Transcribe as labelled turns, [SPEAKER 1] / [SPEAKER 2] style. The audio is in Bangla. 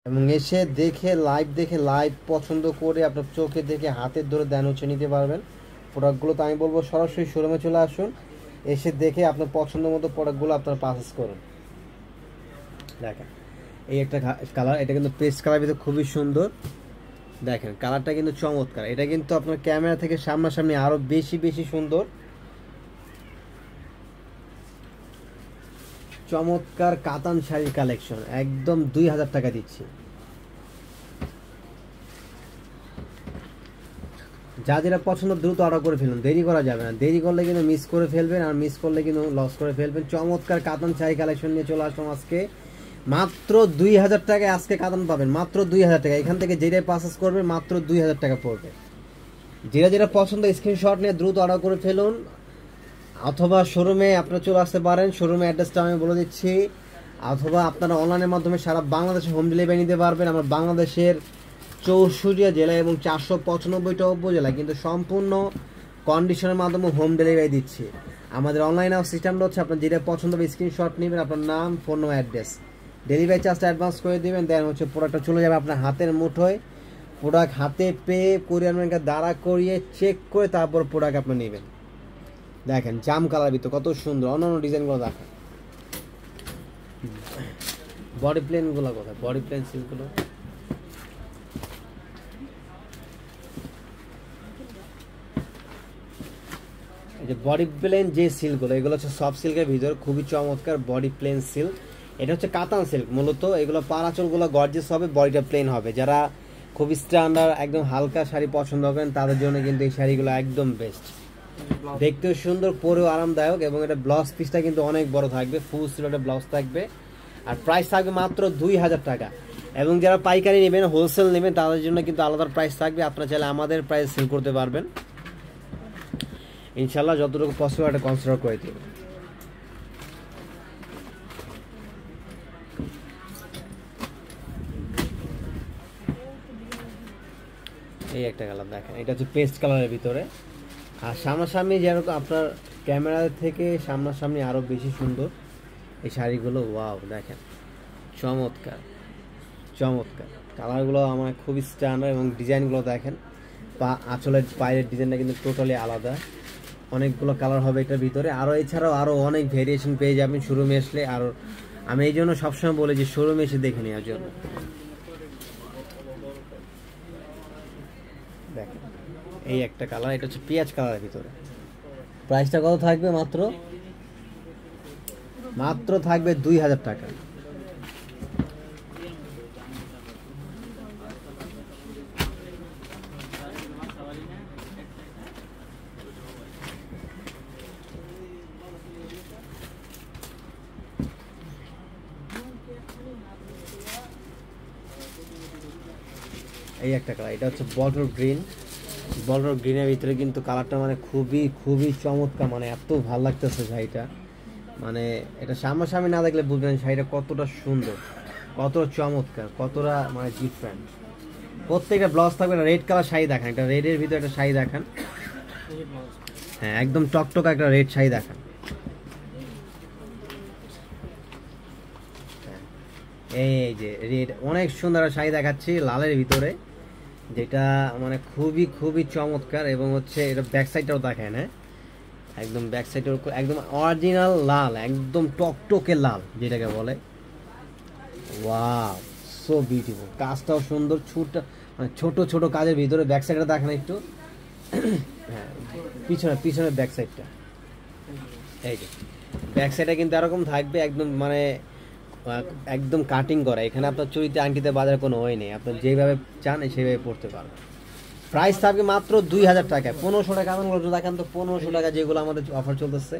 [SPEAKER 1] এবং এসে দেখে লাইভ পছন্দ করে আপনার চোখে দেখে হাতের ধরে দেন হচ্ছে নিতে পারবেন প্রোডাক্টগুলো। তো আমি বলবো সরাসরি শোরুমে চলে আসুন, এসে দেখে আপনার পছন্দ মতো প্রোডাক্টগুলো আপনার পারচেস করুন। দেখেন এই একটা কালার, এটা কিন্তু পেস্ট কালার ভিতরে খুবই সুন্দর। দেখেন কালারটা কিন্তু চমৎকার, এটা কিন্তু আপনার ক্যামেরা থেকে সামনাসামনি আরও বেশি সুন্দর। চমৎকার কাতান শাড়ির কালেকশন, একদম 2000 টাকা দিচ্ছি। যা যেটা পছন্দ দ্রুত অর্ডার করে ফেলুন, দেরি করা যাবে না। দেরি করলে কিন্তু মিস করে ফেলবেন, আর মিস করলে কিন্তু লস করে ফেলবেন। চমৎকার কাতান শাড়ি কালেকশন নিয়ে চলে আসলাম আজকে মাত্র 2000 টাকায়। আজকে কাতান পাবেন মাত্র 2000 টাকা। এখান থেকে যেটাই পারচেস করবেন মাত্র 2000 টাকা পড়বে। যেটা পছন্দ স্ক্রিনশট নিয়ে দ্রুত অর্ডার করে ফেলুন, অথবা শোরুমে আপনারা চলে আসতে পারেন। শোরুমে অ্যাড্রেসটা আমি বলে দিচ্ছি, অথবা আপনারা অনলাইনের মাধ্যমে সারা বাংলাদেশে হোম ডেলিভারি নিতে পারবেন। আমরা বাংলাদেশের 64টা জেলা এবং 495টা উপজেলায় কিন্তু সম্পূর্ণ কন্ডিশনের মাধ্যমে হোম ডেলিভারি দিচ্ছি। আমাদের অনলাইন সিস্টেমটা হচ্ছে আপনার যেটা পছন্দ হবে স্ক্রিনশট নেবেন, আপনার নাম, ফোন নম্বর, অ্যাড্রেস, ডেলিভারি চার্জটা অ্যাডভান্স করে দেবেন, দেন হচ্ছে প্রোডাক্টটা চলে যাবে আপনার হাতের মুঠোয়। প্রোডাক্ট হাতে পেয়ে কুরিয়ার ম্যানকে দাঁড়া করিয়ে চেক করে তারপর প্রোডাক্ট আপনি নেবেন। দেখেন জাম কালার ভিতরে কত সুন্দর, অন্যান্য ডিজাইনগুলো দেখেন। বডি প্লেনগুলো কোথায়, বডি প্লেন সিল্কগুলো? এই যে বডি প্লেন যে সিল্কগুলো, এগুলো হচ্ছে সফট সিল্কের ভিতর, খুবই চমৎকার বডি প্লেন সিল্ক। এটা হচ্ছে কাতান সিল্ক মূলত। এগুলো পারাচলগুলো গর্জিয়াস হবে, বডিটা প্লেন হবে। যারা খুব স্ট্যান্ডার্ড একদম হালকা শাড়ি পছন্দ করেন তাদের জন্য কিন্তু এই শাড়িগুলো একদম বেস্ট। দেখতেও সুন্দর, পরেও আরামদায়ক, এবং এটা ব্লাউজ পিসটা কিন্তু অনেক বড় থাকবে, ফুল সিলেটের ব্লাউজ থাকবে। আর প্রাইস থাকবে মাত্র 2000 টাকা। এবং যারা পাইকারি নেবেন, হোলসেল নেবেন, তাদের জন্য কিন্তু আলাদা প্রাইস থাকবে। আপনারা চাইলে আমাদের প্রাইস সেল করতে পারবেন ইনশাল্লাহ, যতটুকু পসিবল এটা কনসিডার করে দেবেন। এই একটা কালার দেখেন, এটা হচ্ছে পেস্ট কালারের ভিতরে। আর সামনাসামনি যেরকম আপনার ক্যামেরা থেকে সামনাসামনি আরও বেশি সুন্দর এই শাড়িগুলো। ওয়াও, দেখেন চমৎকার চমৎকার কালারগুলো আমার খুবই স্ট্যান্ডার্ড, এবং ডিজাইনগুলো দেখেন। আঁচলের বাইরের ডিজাইনটা কিন্তু টোটালি আলাদা। অনেকগুলো কালার হবে এটার ভিতরে, আরও এছাড়াও আরও অনেক ভেরিয়েশন পেয়ে যাবেন শোরুমে আসলে। আর আমি এই জন্য সবসময় বলি যে শোরুমে এসে দেখে নেওয়ার জন্য। দেখেন এই একটা কালার, এটা হচ্ছে পেঁয়াজ কালারের ভিতরে। প্রাইসটা কত থাকবে? মাত্র থাকবে 2000 টাকা। এই একটা কালার, এটা হচ্ছে বটল গ্রিনের ভিতরে কিন্তু কালারটা মানে খুবই চমৎকার, মানে এত ভালো লাগতেছে শাড়িটা। মানে এটা সামনাসামনি না দেখলে বুঝবেন শাড়িটা কতটা সুন্দর, কতটা চমৎকার, কতটা মানে ডিফারেন্ট। প্রত্যেকটা ব্লাউজ থাকবে রেড কালার শাড়ি দেখান, একটা রেডের ভিতরে একটা শাড়ি দেখান। হ্যাঁ একদম টকটক একটা রেড শাড়ি দেখান। এই যে রেড, অনেক সুন্দর শাড়ি দেখাচ্ছি লালের ভিতরে, যেটা মানে খুবই চমৎকার। এবং হচ্ছে এটা ব্যাক সাইডটাও দেখেন, হ্যাঁ একদম ব্যাক সাইড একদম অরিজিনাল লাল, একদম টকটকে লাল যেটাকে বলে। Wow, so beautiful. কাজটাও সুন্দর, মানে ছোট কাজের ভিতরে। ব্যাক সাইডটা দেখেন একটু, হ্যাঁ পিছনে ব্যাক সাইডটা, এই যে ব্যাক সাইডটা কিন্তু এরকম থাকবে, একদম কাটিং করা। এখানে আপনার চুরিতে আংটিতে বাজার কোনো ওয়ে নেই, আপনার যেভাবে চান সেভাবে পড়তে পারবেন। প্রাইস থাকবে মাত্র 2000 টাকায়। 1500 টাকা এমন দেখেন তো, 1500 টাকা যেগুলো আমাদের অফার চলতেছে